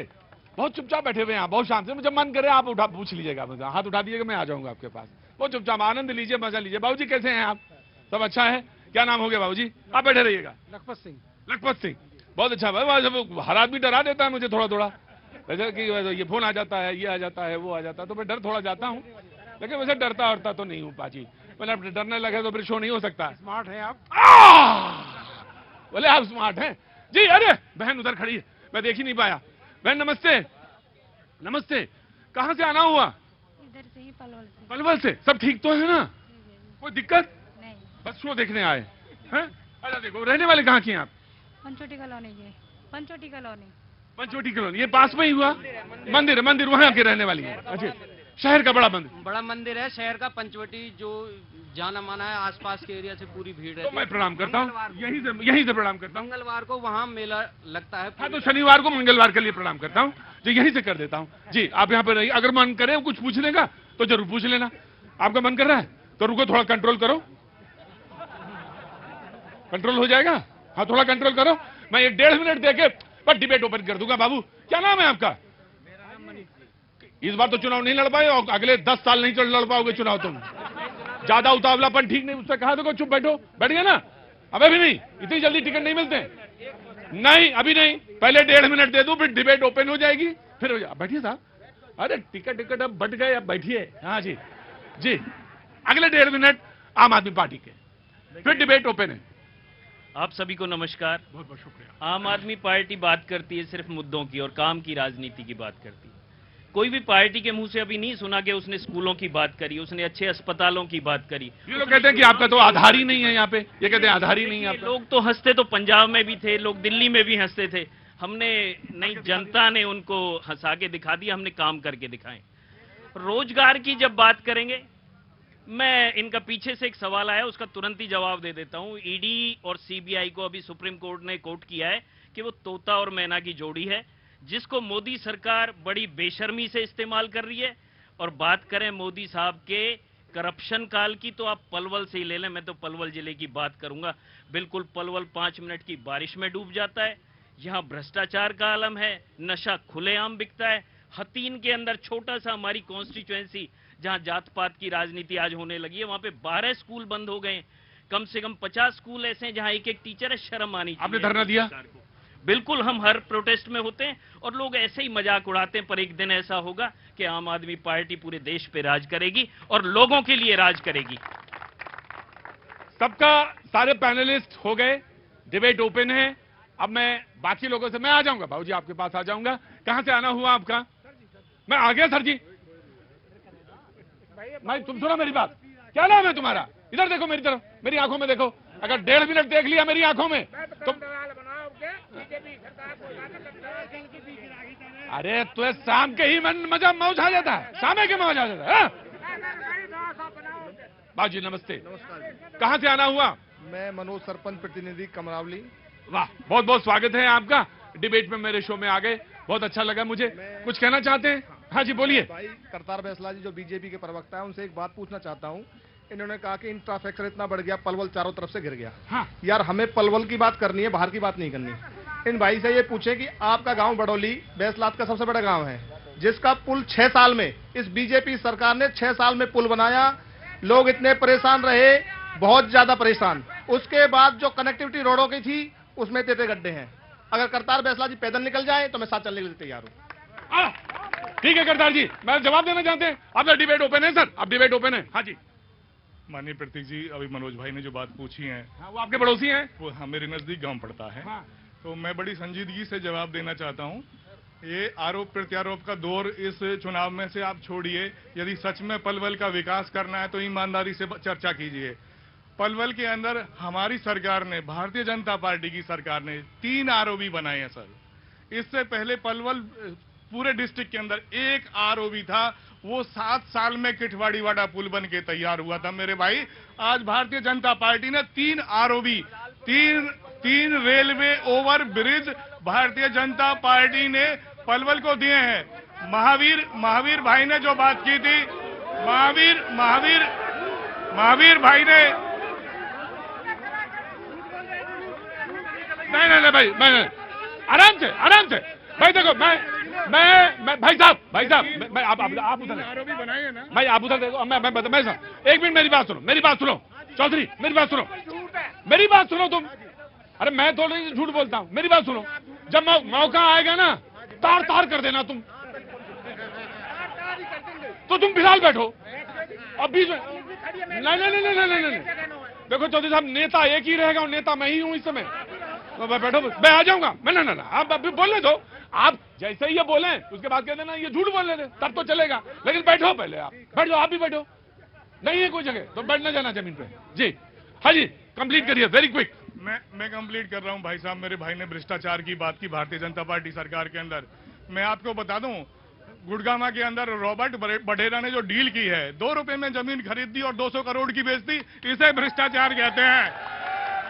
बहुत चुपचाप बैठे हुए हैं, बहुत शांत से। मुझे मन करे आप उठा पूछ लीजिएगा, मुझे हाथ उठा दीजिएगा, मैं आ जाऊंगा आपके पास। बहुत चुपचाप आनंद लीजिए, मजा लीजिए। बाबूजी कैसे हैं आप? सब अच्छा है? क्या नाम हो गया बाबूजी? आप बैठे रहिएगा। लखपत सिंह। लखपत सिंह, बहुत अच्छा भाई। हर आदमी डरा देता है मुझे थोड़ा, जैसे कि ये फोन आ जाता है, ये आ जाता है, वो आ जाता है, तो मैं डर थोड़ा जाता हूँ। लेकिन वैसे डरता तो नहीं हूँ पाजी। मैंने डरने लगे तो फिर शो नहीं हो सकता। स्मार्ट है आप। बोले आप स्मार्ट हैं जी। अरे बहन उधर खड़ी है, मैं देख ही नहीं पाया। बहन नमस्ते। कहाँ से आना हुआ? इधर से ही, पलवल से। सब ठीक तो है ना? कोई दिक्कत नहीं, बस शो देखने आए हैं। अच्छा देखो, रहने वाले कहाँ की हैं आप? पंचोटी कॉलोनी। ये पास में ही हुआ मंदिर वहाँ के रहने वाली है। अच्छा, शहर का बड़ा मंदिर है शहर का। पंचवटी जो जाना माना है, आसपास के एरिया से पूरी भीड़ है। तो मैं प्रणाम करता हूँ, यहीं से प्रणाम करता हूँ। मंगलवार को वहाँ मेला लगता है। हाँ, तो शनिवार को मंगलवार के लिए प्रणाम करता हूँ जी, यहीं से कर देता हूँ जी। आप यहाँ पर रहिए, अगर मन करे कुछ पूछने का तो जरूर पूछ लेना। आपका मन कर रहा है तो रुको, थोड़ा कंट्रोल करो। कंट्रोल हो जाएगा? हाँ, थोड़ा कंट्रोल करो। मैं 1.5 मिनट देके पर डिबेट ओपन कर दूंगा। बाबू क्या नाम है आपका? इस बार तो चुनाव नहीं लड़ पाए और अगले 10 साल नहीं लड़ पाओगे चुनाव तुम। ज्यादा उतावलापन ठीक नहीं। उससे कहा तो चुप बैठो। बैठ गया ना? अबे भी नहीं, इतनी जल्दी टिकट नहीं मिलते। नहीं, अभी नहीं, पहले 1.5 मिनट दे दूं, फिर डिबेट ओपन हो जाएगी, फिर हो जाए। बैठिए साहब, अरे टिकट अब बट गए, अब बैठिए। हाँ जी, जी, अगले 1.5 मिनट आम आदमी पार्टी के, फिर डिबेट ओपन है। आप सभी को नमस्कार। बहुत बहुत शुक्रिया। आम आदमी पार्टी बात करती है सिर्फ मुद्दों की और काम की राजनीति की बात करती है। कोई भी पार्टी के मुंह से अभी नहीं सुना कि उसने स्कूलों की बात करी, उसने अच्छे अस्पतालों की बात करी। ये लोग कहते हैं कि आपका तो आधार ही नहीं है यहाँ पे, ये कहते हैं आधार ही नहीं है। लोग तो हंसते तो पंजाब में भी थे, लोग दिल्ली में भी हंसते थे। हमने नहीं, जनता ने उनको हंसा के दिखा दिया, हमने काम करके दिखाए। रोजगार की जब बात करेंगे, मैं इनका पीछे से एक सवाल आया, उसका तुरंत ही जवाब दे देता हूं। ईडी और सीबीआई को अभी सुप्रीम कोर्ट ने कोर्ट किया है कि वो तोता और मैना की जोड़ी है, जिसको मोदी सरकार बड़ी बेशर्मी से इस्तेमाल कर रही है। और बात करें मोदी साहब के करप्शन काल की, तो आप पलवल से ही ले लें। मैं तो पलवल जिले की बात करूंगा। बिल्कुल पलवल 5 मिनट की बारिश में डूब जाता है। यहाँ भ्रष्टाचार का आलम है, नशा खुलेआम बिकता है। हतीन के अंदर छोटा सा हमारी कॉन्स्टिट्यूएंसी, जहां जात पात की राजनीति आज होने लगी है, वहां पे 12 स्कूल बंद हो गए। कम से कम 50 स्कूल ऐसे हैं जहां एक टीचर है। शर्म आनी चाहिए। आपने धरना दिया? बिल्कुल, हम हर प्रोटेस्ट में होते हैं और लोग ऐसे ही मजाक उड़ाते हैं, पर एक दिन ऐसा होगा कि आम आदमी पार्टी पूरे देश पे राज करेगी और लोगों के लिए राज करेगी। सबका, सारे पैनलिस्ट हो गए, डिबेट ओपन है। अब मैं बाकी लोगों से, मैं आ जाऊंगा बाबूजी, आपके पास आ जाऊंगा। कहां से आना हुआ आपका? मैं आ गया सर जी। भाई तुम सुनो मेरी बात, क्या नाम है तुम्हारा? इधर देखो मेरी तरफ, मेरी आंखों में देखो। अगर 1.5 मिनट देख लिया मेरी आंखों में तो अरे तो शाम के ही मन मजा मौज आ जाता है, शाम के मौज आ जाता है। बाबूजी नमस्ते। नमस्कार। कहां से आना हुआ? मैं मनोज, सरपंच प्रतिनिधि कमरावली। वाह, बहुत बहुत स्वागत है आपका। डिबेट में मेरे शो में आ गए, बहुत अच्छा लगा मुझे। कुछ कहना चाहते हैं? हाँ जी बोलिए। भाई करतार बैसला जी जो बीजेपी के प्रवक्ता है, उनसे एक बात पूछना चाहता हूँ। इन्होंने कहा कि इंफ्रास्ट्रक्चर इतना बढ़ गया, पलवल चारों तरफ से घिर गया। हाँ। यार हमें पलवल की बात करनी है, बाहर की बात नहीं करनी। इन भाई से ये पूछे कि आपका गांव बड़ौली बैसलात का सबसे बड़ा गांव है, जिसका पुल 6 साल में, इस बीजेपी सरकार ने 6 साल में पुल बनाया। लोग इतने परेशान रहे, बहुत ज्यादा परेशान। उसके बाद जो कनेक्टिविटी रोडों की थी, उसमें तेते गड्ढे हैं। अगर करतार बैसला जी पैदल निकल जाए तो मैं साथ चलने के लिए तैयार हूँ। ठीक है करतार जी, मैं जवाब देना चाहते हैं? आपका डिबेट ओपन है सर, अब डिबेट ओपन है। हाँ जी। माननीय प्रतीक जी, अभी मनोज भाई ने जो बात पूछी है, हाँ, वो आपके पड़ोसी हैं? वो हाँ, मेरे नजदीक गांव पड़ता है। हाँ। तो मैं बड़ी संजीदगी से जवाब देना चाहता हूं। ये आरोप प्रत्यारोप का दौर इस चुनाव में से आप छोड़िए। यदि सच में पलवल का विकास करना है तो ईमानदारी से चर्चा कीजिए। पलवल के अंदर हमारी सरकार ने, भारतीय जनता पार्टी की सरकार ने 3 आरओबी बनाए हैं सर। इससे पहले पलवल पूरे डिस्ट्रिक्ट के अंदर 1 आरओबी था, वो 7 साल में किठवाड़ीवाड़ा पुल बन के तैयार हुआ था मेरे भाई। आज भारतीय जनता पार्टी ने 3 ROB, 3 railway over bridge Bharatiya Janata party ने पलवल को दिए हैं। महावीर भाई ने जो बात की थी, महावीर भाई ने, नहीं भाई, मैं आराम से भाई। देखो मैं भाई साहब मैं आप उधर आरओबी बनाए हैं ना भाई, आप उधर देखो। मैं 1 मिनट मेरी बात सुनो चौधरी, मेरी बात सुनो तुम। अरे मैं थोड़ी झूठ बोलता हूँ, मेरी बात सुनो। जब मौका आएगा ना, तार कर देना तुम। तो तुम फिलहाल बैठो अब बीच में। नहीं। देखो चौधरी साहब, नेता एक ही रहेगा और नेता मैं ही हूं इस समय। तो मैं बैठो, मैं आ जाऊंगा। ना आप अभी बोलने दो। आप जैसे ही ये बोले उसके बाद कह देना ये झूठ बोल रहे थे, तब तो चलेगा। लेकिन बैठो पहले, आप बैठ जाओ। आप भी बैठो, नहीं है कोई जगह तो बैठना जाना जमीन पे। जी हाँ जी, कंप्लीट करिए वेरी क्विक। मैं कंप्लीट कर रहा हूं भाई साहब। मेरे भाई ने भ्रष्टाचार की बात की भारतीय जनता पार्टी सरकार के अंदर। मैं आपको बता दूं, गुड़गामा के अंदर रॉबर्ट बढेरा ने जो डील की है, 2 रुपए में जमीन खरीद दी और 200 करोड़ की बेच दी, इसे भ्रष्टाचार कहते हैं।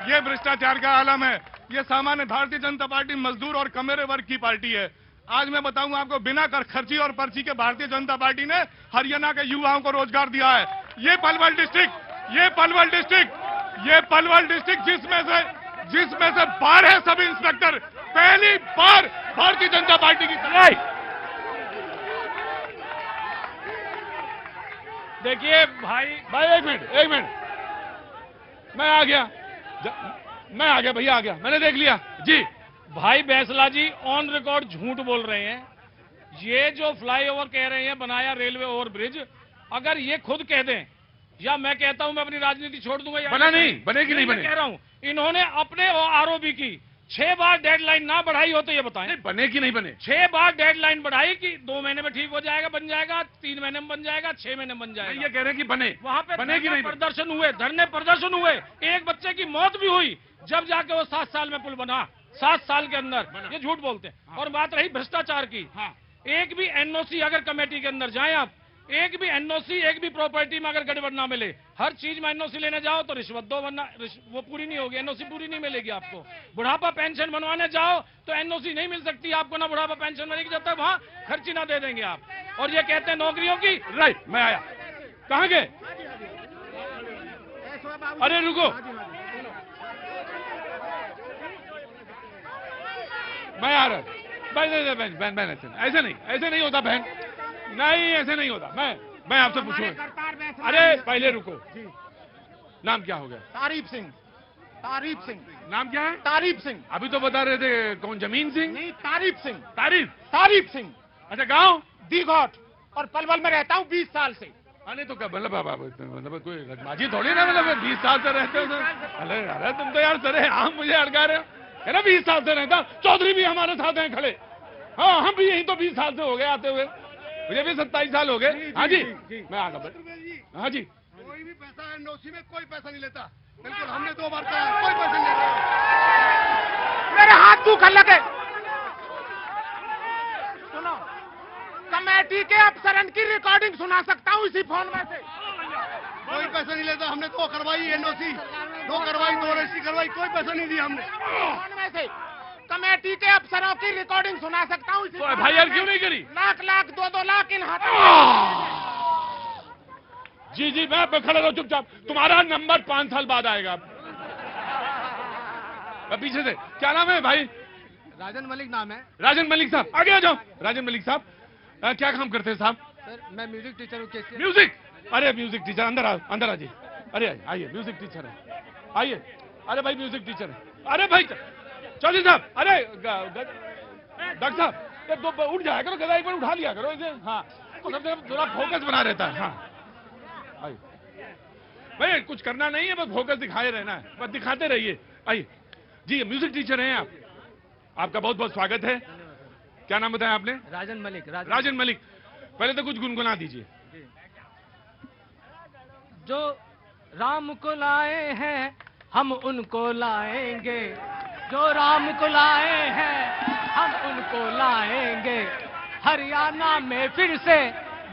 ये भ्रष्टाचार का आलम है। ये सामान्य भारतीय जनता पार्टी मजदूर और कमेरे वर्ग की पार्टी है। आज मैं बताऊंगा आपको, बिना कर खर्ची और पर्ची के भारतीय जनता पार्टी ने हरियाणा के युवाओं को रोजगार दिया है। ये पलवल डिस्ट्रिक्ट जिसमें से 12 सब इंस्पेक्टर पहली बार भारतीय जनता पार्टी की सरकार। देखिए भाई एक मिनट मैं आ गया। मैं आ गया भैया, आ गया, मैंने देख लिया जी। भाई बैसला जी ऑन रिकॉर्ड झूठ बोल रहे हैं। ये जो फ्लाईओवर कह रहे हैं बनाया रेलवे ओवर ब्रिज, अगर ये खुद कह दें या मैं कहता हूं मैं अपनी राजनीति छोड़ दूंगा, बना नहीं, बनेगी नहीं बने, कह रहा हूं इन्होंने अपने आरओबी की 6 बार डेडलाइन ना बढ़ाई हो तो ये बताएं। बने कि नहीं बने? 6 बार डेडलाइन बढ़ाई कि 2 महीने में ठीक हो जाएगा, बन जाएगा, 3 महीने में बन जाएगा, 6 महीने में बन जाएगा। ये कह रहे हैं कि बने, वहां पे बने कि नहीं? प्रदर्शन हुए, धरने प्रदर्शन हुए, एक बच्चे की मौत भी हुई, जब जाके वो 7 साल में पुल बना, 7 साल के अंदर। ये झूठ बोलते हैं। और बात रही भ्रष्टाचार की, एक भी एनओसी अगर कमेटी के अंदर जाए आप, एक भी एनओसी, एक भी प्रॉपर्टी में अगर गड़बड़ ना मिले, हर चीज में एनओसी लेने जाओ तो रिश्वत दो, वरना वो पूरी नहीं होगी, एनओसी पूरी नहीं मिलेगी आपको। बुढ़ापा पेंशन बनवाने जाओ तो एनओसी नहीं मिल सकती आपको, ना बुढ़ापा पेंशन मिलेगी जब तक वहां खर्ची ना दे देंगे आप। और ये कहते हैं नौकरियों की, राइट, मैं आया, कहां गए? अरे रुको, मैं आ रहा, बहन ऐसे नहीं होता बहन, नहीं ऐसे नहीं होता। मैं आपसे पूछूं, अरे पहले रुको, नाम क्या हो गया? तारीफ सिंह। तारीफ सिंह। नाम क्या है? तारीफ सिंह। अभी तो बता रहे थे कौन, जमीन सिंह? नहीं, तारीफ सिंह। तारीफ सिंह। अच्छा, गांव दीघोट, और पलवल में रहता हूँ 20 साल से। अरे तो क्या मतलब कोई रजमाजी थोड़ी ना, मतलब 20 साल से रहते हो? अरे तुम तो यार सरे आम मुझे अड़का रहे हो, है ना? 20 साल से रहता, चौधरी भी हमारे साथ हैं खड़े। हाँ, हम भी यही तो 20 साल से हो गए आते हुए, मुझे भी 27 साल हो गए। हाँ जी, मैं आ गया। हाँ जी, कोई भी पैसा एनओसी में कोई पैसा नहीं लेता, बिल्कुल, हमने 2 बार कहा, कोई पैसा नहीं लेता। मेरे हाथ दुखने लगे। सुनो, कमेटी के अफसरन की रिकॉर्डिंग सुना सकता हूँ इसी फोन में से। कोई पैसा नहीं लेता, हमने 2 करवाई एनओसी, 2 करवाई, 2 रजिस्ट्री करवाई, कोई पैसा नहीं दिया हमने। फोन में से कमेटी के अफसरों की रिकॉर्डिंग सुना सकता हूँ। भाई यार क्यों नहीं करी? लाख 2-2 लाख इन हाथों। जी, मैं खड़े रहो चुपचाप, तुम्हारा नंबर 5 साल बाद आएगा। पीछे से क्या नाम है भाई? राजन मलिक नाम है। राजन मलिक साहब, आगे आ जाओ। राजन मलिक साहब, क्या काम करते हैं साहब? सर, मैं म्यूजिक टीचर हूँ। म्यूजिक? अरे म्यूजिक टीचर, अंदर आ जाइए। अरे आइए, म्यूजिक टीचर है, आइए। अरे भाई म्यूजिक टीचर है, अरे भाई चौधरी साहब, अरे डॉक्टर साहब, ये 2 उठ जाया करो, गदा एक बार उठा लिया करो इसे। हाँ, तो थोड़ा फोकस बना रहता है। हाँ आइए भाई, कुछ करना नहीं है, बस फोकस दिखाए रहना है, बस दिखाते रहिए। आइए जी, म्यूजिक टीचर हैं आप, आपका बहुत बहुत स्वागत है। क्या नाम बताया आपने? राजन मलिक। राजन मलिक, पहले तो कुछ गुनगुना दीजिए। जो राम को लाए हैं हम उनको लाएंगे, जो राम को लाए हैं हम उनको लाएंगे, हरियाणा में फिर से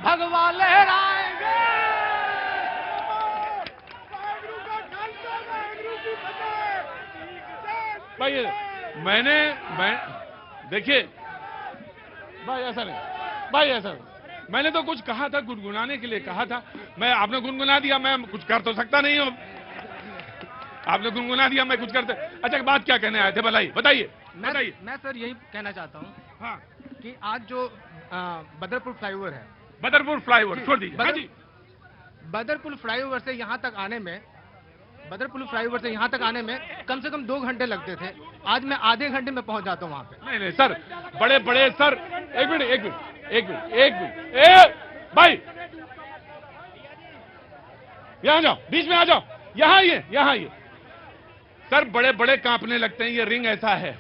भगवा लहराएंगे। भाई देखिए भाई, ऐसा नहीं, मैंने तो कुछ कहा था, गुनगुनाने के लिए कहा था, आपने गुनगुना दिया, मैं कुछ कर तो सकता नहीं हूँ। आपने गुनगुना दिया, मैं कुछ करते। अच्छा, बात क्या कहने आए थे? बताइए। मैं सर यही कहना चाहता हूँ, हाँ, कि आज जो बदरपुर फ्लाईओवर है, बदरपुर फ्लाईओवर छोड़ दीजिए। हाँ जी, बदरपुर फ्लाईओवर से यहाँ तक आने में कम से कम 2 घंटे लगते थे, आज मैं आधे घंटे में पहुंच जाता हूँ वहाँ पे। नहीं सर, बड़े सर, एक मिनट, भाई यहाँ जाओ, बीच में आ जाओ, यहाँ आइए। सर बड़े कांपने लगते हैं, ये रिंग ऐसा है,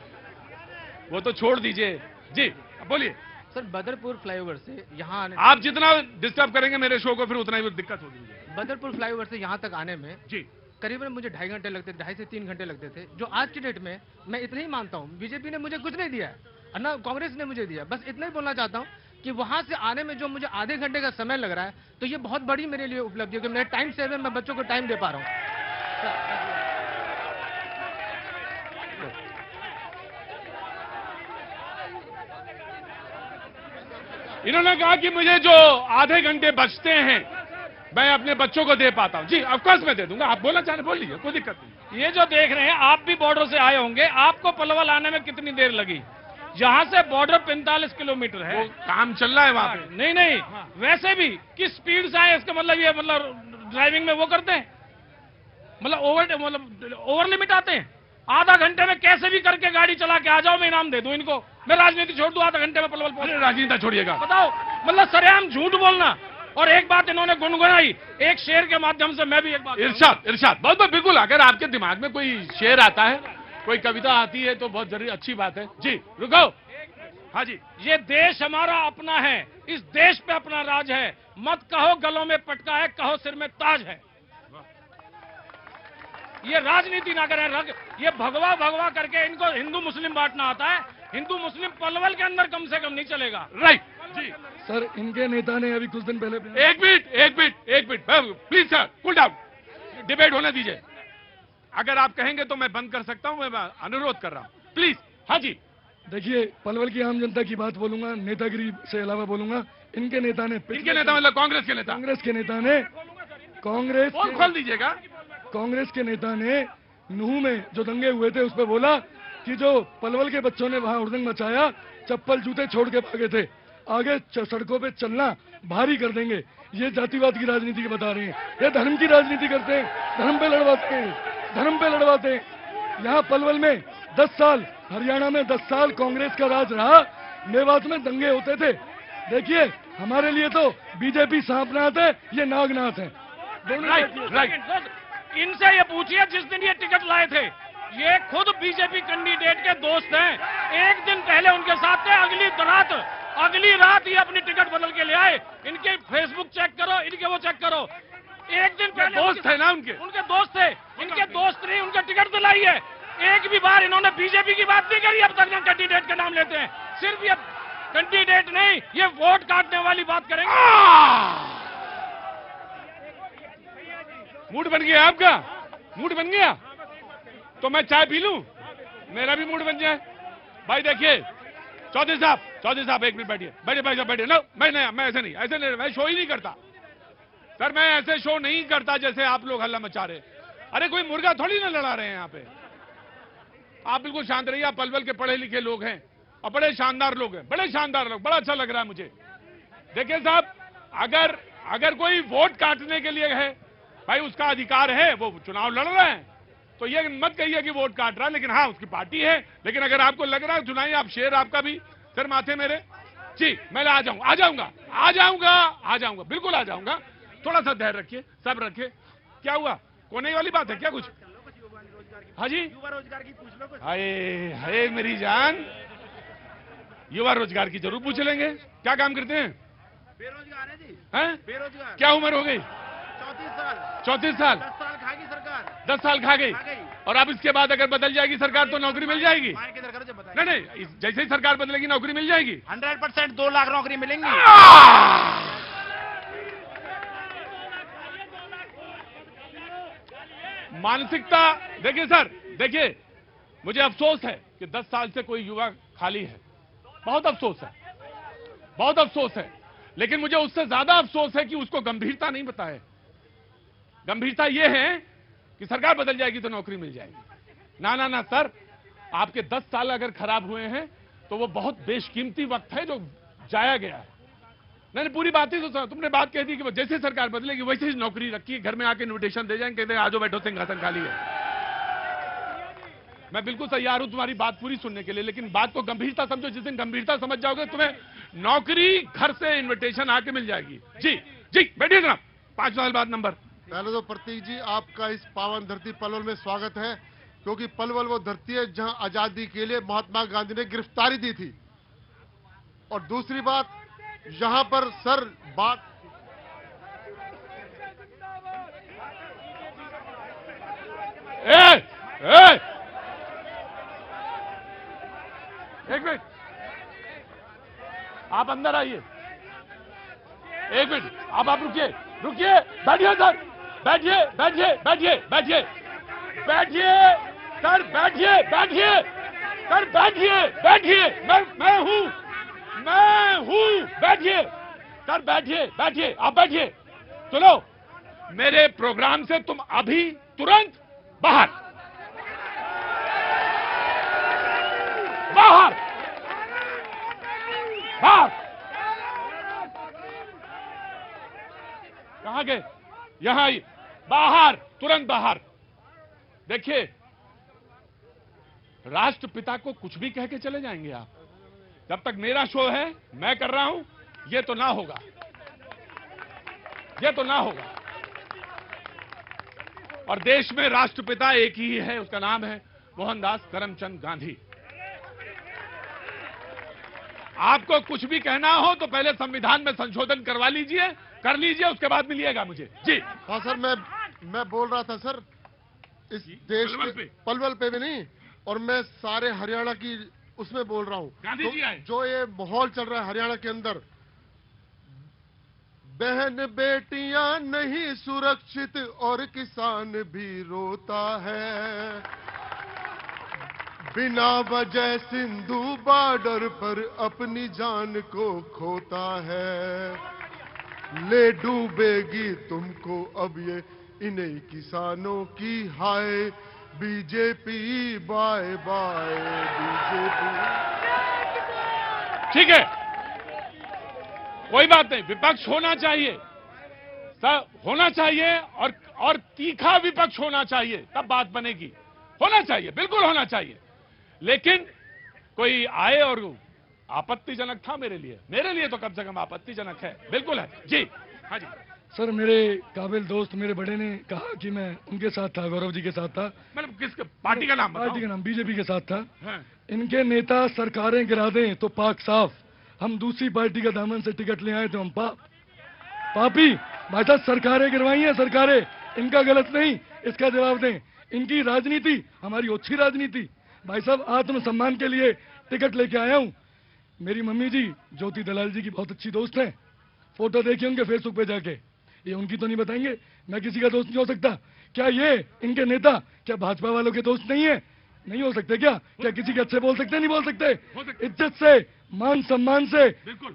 वो तो छोड़ दीजिए। जी बोलिए। सर, बदरपुर फ्लाईओवर से यहाँ आने, आप जितना डिस्टर्ब करेंगे मेरे शो को, फिर उतना ही दिक्कत होगी। बदरपुर फ्लाईओवर से यहाँ तक आने में जी करीबन मुझे 2.5 घंटे लगते थे, 2.5 से 3 घंटे लगते थे, जो आज की डेट में मैं इतना ही मानता हूँ, बीजेपी ने मुझे कुछ नहीं दिया है, ना कांग्रेस ने मुझे दिया। बस इतना ही बोलना चाहता हूँ कि वहां से आने में जो मुझे आधे घंटे का समय लग रहा है, तो ये बहुत बड़ी मेरे लिए उपलब्धि है कि मेरा टाइम सेव है, मैं बच्चों को टाइम दे पा रहा हूँ। इन्होंने कहा कि मुझे जो आधे घंटे बचते हैं मैं अपने बच्चों को दे पाता हूं। जी ऑफकोर्स मैं दे दूंगा, आप बोलना चाह रहे बोल लीजिए, कोई दिक्कत नहीं। ये जो देख रहे हैं, आप भी बॉर्डर से आए होंगे, आपको पलवल आने में कितनी देर लगी? यहाँ से बॉर्डर 45 किलोमीटर है। वो काम चल रहा है वहां पे। नहीं, वैसे भी किस स्पीड से आए, इसका मतलब ये ड्राइविंग में वो करते हैं, मतलब ओवर लिमिट आते हैं। आधा घंटे में कैसे भी करके गाड़ी चला के आ जाओ, मैं इनाम दे दूं इनको, मैं राजनीति छोड़ दूं, आधा घंटे में पलवल पहुंच। राजनीति छोड़िएगा, बताओ, मतलब सरेआम झूठ बोलना। और एक बात इन्होंने गुनगुनाई, एक शेर के माध्यम से मैं भी एक बात, इरशाद इरशाद, बहुत बहुत बिल्कुल। अगर आपके दिमाग में कोई शेर आता है, कोई कविता आती है तो बहुत जरूरी, अच्छी बात है जी। रुको, हाँ जी। ये देश हमारा अपना है, इस देश पे अपना राज है, मत कहो गलों में पटका है, कहो सिर में ताज है। ये राजनीति ना करें, ये भगवा भगवा करके इनको हिंदू मुस्लिम बांटना आता है। हिंदू मुस्लिम पलवल के अंदर कम से कम नहीं चलेगा। राइट जी सर, इनके नेता ने अभी कुछ दिन पहले एक minute please sir, cool down, debate होने दीजिए। अगर आप कहेंगे तो मैं बंद कर सकता हूं, मैं अनुरोध कर रहा हूं, प्लीज। हाँ जी, देखिए, पलवल की आम जनता की बात बोलूंगा, नेतागिरी से अलावा बोलूंगा। इनके नेता ने, इनके नेता मतलब कांग्रेस के नेता, कांग्रेस के नेता ने, खोल दीजिएगा, कांग्रेस के नेता ने नूह में जो दंगे हुए थे उस पर बोला कि जो पलवल के बच्चों ने वहां हुड़दंग मचाया, चप्पल जूते छोड़ के भागे थे, आगे सड़कों पे चलना भारी कर देंगे। ये जातिवाद की राजनीति के बता रहे हैं, ये धर्म की राजनीति करते हैं, धर्म पे लड़वाते हैं। यहाँ पलवल में 10 साल, हरियाणा में 10 साल कांग्रेस का राज रहा, मेवात में दंगे होते थे। देखिए, हमारे लिए तो बीजेपी सांपनाथ है, ये नागनाथ है। राइट। इनसे ये पूछिए, जिस दिन ये टिकट लाए थे, ये खुद बीजेपी कैंडिडेट के दोस्त हैं। एक दिन पहले उनके साथ थे, अगली रात ये अपनी टिकट बदल के ले आए। इनके फेसबुक चेक करो, इनके वो चेक करो। एक दिन पहले दोस्त है ना उनके दोस्त थे, इनके दोस्त नहीं, उनका टिकट दिलाई है। एक भी बार इन्होंने बीजेपी की बात नहीं करी अब तक, ना कैंडिडेट का नाम लेते हैं। सिर्फ ये कैंडिडेट नहीं, ये वोट काटने वाली बात करेंगे। मूड बन गया आपका, मूड बन गया तो मैं चाय पी लूं, मेरा भी मूड बन जाए। भाई देखिए, चौधरी साहब एक मिनट बैठिए, बैठिए। नो, मैं ऐसे नहीं, मैं शो ही नहीं करता सर, मैं ऐसे शो नहीं करता जैसे आप लोग हल्ला मचा रहे। अरे कोई मुर्गा थोड़ी ना लड़ा रहे हैं यहाँ पे। आप बिल्कुल शांत रहिए, आप पलवल के पढ़े लिखे लोग हैं और बड़े शानदार लोग हैं, बड़ा अच्छा लग रहा है मुझे। देखिए साहब, अगर कोई वोट काटने के लिए है, भाई उसका अधिकार है, वो चुनाव लड़ रहे हैं, तो ये मत कहिए कि वोट काट रहा है। लेकिन हाँ, उसकी पार्टी है। लेकिन अगर आपको लग रहा है चुनावी, आप शेर आपका भी सर माथे मेरे जी, मैं आ जाऊंगा, बिल्कुल आ जाऊंगा। थोड़ा सा धैर्य रखिए, सब रखिए। क्या हुआ, कोने वाली बात है क्या कुछ? हाँ जी, युवा रोजगार की पूछ लो। हाय मेरी जान, युवा रोजगार की जरूर पूछ लेंगे। क्या काम करते हैं? बेरोजगार है जी। हैं? बेरोजगार। क्या उम्र हो गई? 34 साल। 10 साल खा गई सरकार। 10 साल खा गई। और अब इसके बाद अगर बदल जाएगी सरकार तो नौकरी मिल जाएगी? नहीं, जैसे ही सरकार बदलेगी नौकरी मिल जाएगी। 100% 2 लाख नौकरी मिलेंगी। मानसिकता देखिए सर, देखिए मुझे अफसोस है कि 10 साल से कोई युवा खाली है, बहुत अफसोस है। लेकिन मुझे उससे ज्यादा अफसोस है कि उसको गंभीरता नहीं पता है। गंभीरता यह है कि सरकार बदल जाएगी तो नौकरी मिल जाएगी। ना सर, आपके 10 साल अगर खराब हुए हैं तो वो बहुत बेशकीमती वक्त है जो जाया गया है। नहीं, पूरी बात ही तो तुमने बात कह दी कि जैसे सरकार बदलेगी वैसे ही नौकरी रखी, घर में आके इन्विटेशन दे जाएंगे, कहते हैं आजो बैठो सिंहासन खाली है। मैं बिल्कुल तैयार हूं तुम्हारी बात पूरी सुनने के लिए, लेकिन बात को गंभीरता समझो। जिस दिन गंभीरता समझ जाओगे तुम्हें नौकरी घर से इन्विटेशन आके मिल जाएगी। जी बैठिए जनाब। 5 साल बाद नंबर। पहले तो प्रतीक जी, आपका इस पावन धरती पलवल में स्वागत है, क्योंकि पलवल वो धरती है जहां आजादी के लिए महात्मा गांधी ने गिरफ्तारी दी थी। और दूसरी बात, यहां पर सर बात एक मिनट, आप अंदर आइए। एक मिनट, आप रुकिए, बैठिए सर, बैठिए सर, बैठिए। मैं हूं, बैठिए सर, बैठिए, आप बैठिए। सुनो, मेरे प्रोग्राम से तुम अभी तुरंत बाहर। कहां गए? यहां आइए, बाहर, तुरंत बाहर। देखिए, राष्ट्रपिता को कुछ भी कह के चले जाएंगे आप? जब तक मेरा शो है, मैं कर रहा हूं, ये तो ना होगा, ये तो ना होगा। और देश में राष्ट्रपिता एक ही है, उसका नाम है मोहनदास करमचंद गांधी। आपको कुछ भी कहना हो तो पहले संविधान में संशोधन करवा लीजिए, कर लीजिए, उसके बाद मिलिएगा मुझे। जी हाँ सर, मैं बोल रहा था सर, इस देश के पलवल पे भी नहीं, और मैं सारे हरियाणा की उसमें बोल रहा हूँ। गांधी जी आए। जो ये माहौल चल रहा है हरियाणा के अंदर, बहन बेटियां नहीं सुरक्षित और किसान भी रोता है, बिना वजह सिंधु बॉर्डर पर अपनी जान को खोता है, ले डूबेगी तुमको अब ये इन्हीं किसानों की हाय, बीजेपी बाय बाय बीजेपी। ठीक है, कोई बात नहीं, विपक्ष होना चाहिए, सब होना चाहिए, और तीखा विपक्ष होना चाहिए, तब बात बनेगी। होना चाहिए, बिल्कुल होना चाहिए, लेकिन कोई आए और आपत्तिजनक था मेरे लिए तो कम से कम आपत्तिजनक है, बिल्कुल है। जी हाँ जी सर, मेरे काबिल दोस्त मेरे बड़े ने कहा कि मैं उनके साथ था, गौरव जी के साथ था। मतलब किस पार्टी का नाम बताओ? पार्टी का नाम बीजेपी के साथ था। हाँ। इनके नेता सरकारें गिरा दें तो पाक साफ, हम दूसरी पार्टी का दामन से टिकट ले आए तो हम पापी। भाई साहब, सरकारें गिरवाई हैं, सरकारें, इनका गलत नहीं, इसका जवाब दें। इनकी राजनीति हमारी अच्छी राजनीति। भाई साहब, आत्मसम्मान के लिए टिकट लेके आया हूं। मेरी मम्मी जी ज्योति दलाल जी की बहुत अच्छी दोस्त है, फोटो देखिए उनके फेसबुक पे जाके, ये उनकी तो नहीं बताएंगे, मैं किसी का दोस्त नहीं हो सकता क्या? ये इनके नेता क्या भाजपा वालों के दोस्त नहीं है? नहीं हो सकते क्या? क्या किसी के अच्छे बोल सकते? नहीं बोल सकते। इज्जत से, मान सम्मान से,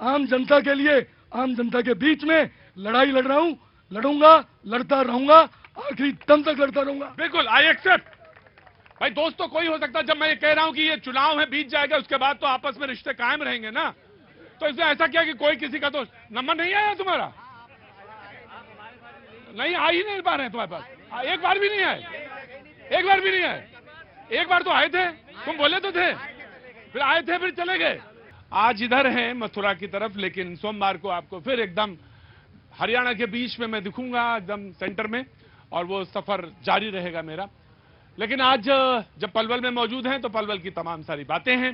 आम जनता के लिए, आम जनता के बीच में लड़ाई लड़ रहा हूं, लड़ूंगा, लड़ता रहूंगा, आखिरी दम तक लड़ता रहूंगा। बिल्कुल, आई एक्सेप्ट। भाई दोस्त तो कोई हो सकता, जब मैं ये कह रहा हूं कि ये चुनाव है, बीत जाएगा, उसके बाद तो आपस में रिश्ते कायम रहेंगे ना। तो इसमें ऐसा क्या कि कोई किसी का दोस्त? नंबर नहीं आया तुम्हारा? नहीं, आ ही नहीं पा रहे हैं तुम्हारे पास? एक बार भी नहीं आए? एक बार भी नहीं आए? एक बार तो आए थे, तुम बोले तो थे, फिर आए थे, फिर चले गए। आज इधर हैं मथुरा की तरफ, लेकिन सोमवार को आपको फिर एकदम हरियाणा के बीच में मैं दिखूंगा, एकदम सेंटर में, और वो सफर जारी रहेगा मेरा। लेकिन आज जब पलवल में मौजूद हैं तो पलवल की तमाम सारी बातें हैं।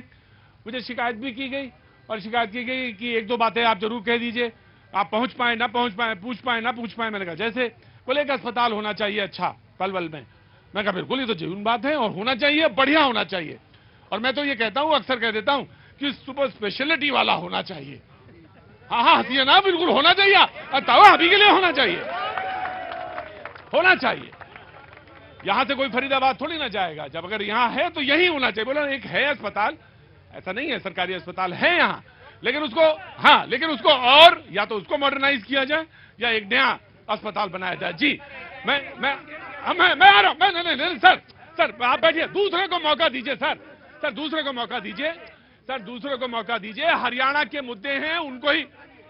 मुझे शिकायत भी की गई, और शिकायत की गई कि एक दो बातें आप जरूर कह दीजिए, आप पहुंच पाए ना पहुंच पाए, पूछ पाए ना पूछ पाए। मैंने कहा जैसे बोले एक अस्पताल होना चाहिए अच्छा पलवल में। मैं कहा बिल्कुल, ये तो जीवन बात है, और होना चाहिए, बढ़िया होना चाहिए। और मैं तो ये कहता हूं, अक्सर कह देता हूं कि सुपर स्पेशलिटी वाला होना चाहिए। हाँ हाँ, हंसिए ना, बिल्कुल होना चाहिए, तब अभी के लिए होना चाहिए, होना चाहिए। यहां से कोई फरीदाबाद थोड़ी ना जाएगा, जब अगर यहां है तो यही होना चाहिए। बोला एक है अस्पताल, ऐसा नहीं है, सरकारी अस्पताल है यहां, लेकिन उसको, हाँ, लेकिन उसको और या तो उसको मॉडर्नाइज किया जाए या एक नया अस्पताल बनाया जाए। जी मैं आ रहा हूं। नहीं सर आप बैठिए, दूसरे को मौका दीजिए सर दूसरे को मौका दीजिए, सर दूसरे को मौका दीजिए। हरियाणा के मुद्दे हैं, उनको ही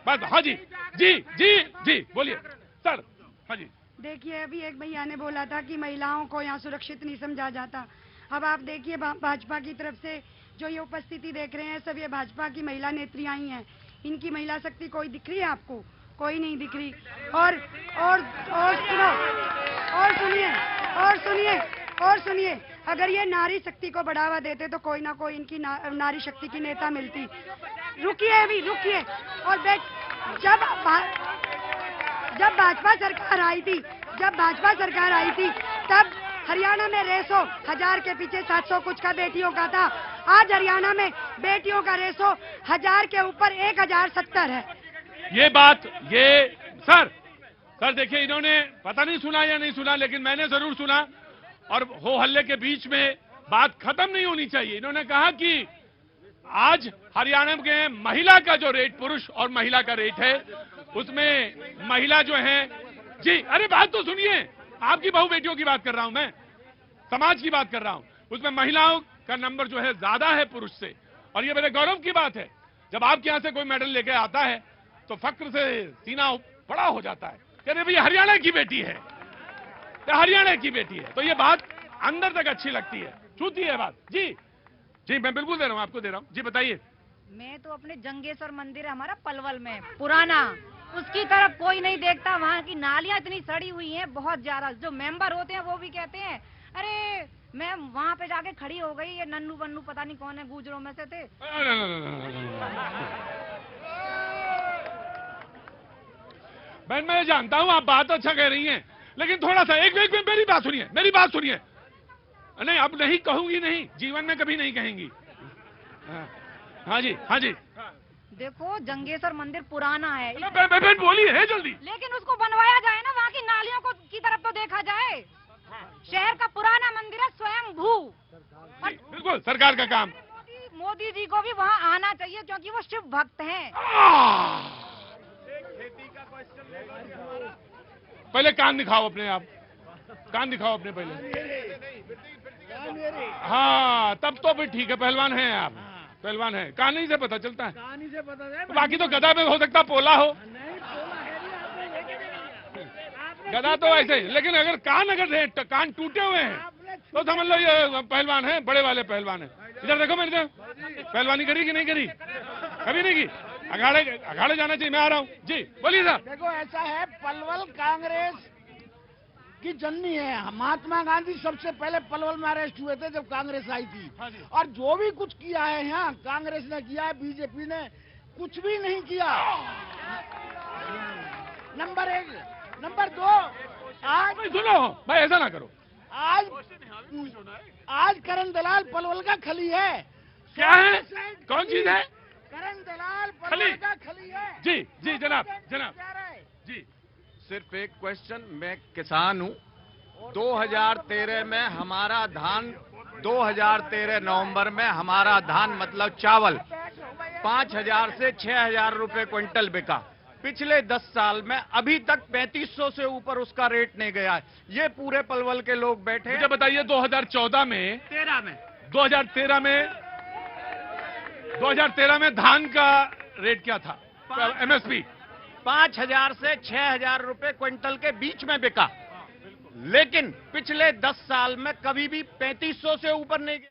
बस। हाँ जी जी जी जी बोलिए सर। हाँ जी, देखिए, अभी एक भैया ने बोला था कि महिलाओं को यहाँ सुरक्षित नहीं समझा जाता। अब आप देखिए, भाजपा की तरफ से जो ये उपस्थिति देख रहे हैं, सब ये भाजपा की महिला नेत्रियां ही हैं। इनकी महिला शक्ति कोई दिख रही है आपको? कोई नहीं दिख रही। और सुनिए, अगर ये नारी शक्ति को बढ़ावा देते तो कोई ना कोई इनकी नारी शक्ति की नेता मिलती। रुकिए अभी, रुकिए। और जब भाजपा सरकार आई थी तब हरियाणा में रेशो 1000 के पीछे 700 कुछ का बेटियों का था। आज हरियाणा में बेटियों का रेशो 1000 के ऊपर 1070 है। ये बात, ये सर देखिए, इन्होंने पता नहीं सुना या नहीं सुना, लेकिन मैंने जरूर सुना, और हो हल्ले के बीच में बात खत्म नहीं होनी चाहिए। इन्होंने कहा कि आज हरियाणा के महिला का जो रेट, पुरुष और महिला का रेट है, उसमें महिला जो है, जी अरे बात तो सुनिए, आपकी बहू बेटियों की बात कर रहा हूं मैं, समाज की बात कर रहा हूं, उसमें महिलाओं का नंबर जो है ज्यादा है पुरुष से। और ये मेरे गौरव की बात है, जब आपके यहां से कोई मेडल लेके आता है तो फक्र से सीना बड़ा हो जाता है, कहते भाई हरियाणा की बेटी है, हरियाणा की बेटी है। तो ये बात अंदर तक अच्छी लगती है, छूती है बात। जी जी मैं बिल्कुल दे रहा हूँ, आपको दे रहा हूँ। जी बताइए। मैं तो अपने जंगेश्वर मंदिर है हमारा पलवल में पुराना, उसकी तरफ कोई नहीं देखता। वहाँ की नालियाँ इतनी सड़ी हुई हैं बहुत ज्यादा। जो मेंबर होते हैं वो भी कहते हैं, अरे मैं वहाँ पे जाके खड़ी हो गई, ये नन्नू बन्नू पता नहीं कौन है, गुजरों में से थे। बहन मैं जानता हूँ आप बात अच्छा कह रही हैं, लेकिन थोड़ा सा एक मिनट मेरी बात सुनिए, मेरी बात सुनिए। नहीं अब नहीं कहूंगी, नहीं जीवन में कभी नहीं कहेंगी। हाँ जी, हाँ जी। देखो जंगेश्वर मंदिर पुराना है, बहन बोलिए है जल्दी। लेकिन उसको बनवाया जाए ना, वहाँ की नालियों को की तरफ तो देखा जाए। शहर का पुराना मंदिर है स्वयं भू, बिल्कुल सरकार का काम। मोदी जी को भी वहाँ आना चाहिए क्योंकि वो शिव भक्त हैं। पहले कान दिखाओ अपने, आप कान दिखाओ अपने पहले। हाँ तब तो फिर ठीक है, पहलवान हैं आप, पहलवान है। कहानी से पता चलता है, कहानी से पता है। बाकी तो गदा में हो सकता पोला हो, गदा तो ऐसे। लेकिन अगर कान टूटे हुए हैं तो समझ लो ये पहलवान है, बड़े वाले पहलवान है। इधर देखो, मैंने पहलवानी करी कि नहीं करी? कभी नहीं की। अखाड़े जाना चाहिए। मैं आ रहा हूँ जी, बोलिए साहब। देखो ऐसा है, पलवल कांग्रेस की जननी है। महात्मा गांधी सबसे पहले पलवल में अरेस्ट हुए थे जब कांग्रेस आई थी। और जो भी कुछ किया है यहाँ कांग्रेस ने किया है, बीजेपी ने कुछ भी नहीं किया। नंबर 1। नंबर 2, आज सुनो भाई, ऐसा ना करो। आज करण दलाल पलवल का खली है। क्या है? कौन चीज है? करण दलाल पलवल का खली है। जी जी जनाब, जनाब जी। सिर्फ एक क्वेश्चन, मैं किसान हूँ। 2013 में हमारा धान, 2013 नवंबर में हमारा धान मतलब चावल 5,000 से 6,000 रुपए क्विंटल बिका। पिछले 10 साल में अभी तक 3500 से ऊपर उसका रेट नहीं गया है। ये पूरे पलवल के लोग बैठे। मुझे बताइए 2014 में 2013 में धान का रेट क्या था? एमएसपी 5,000 से 6,000 रुपए क्विंटल के बीच में बिका, लेकिन पिछले 10 साल में कभी भी 3500 से ऊपर नहीं गया।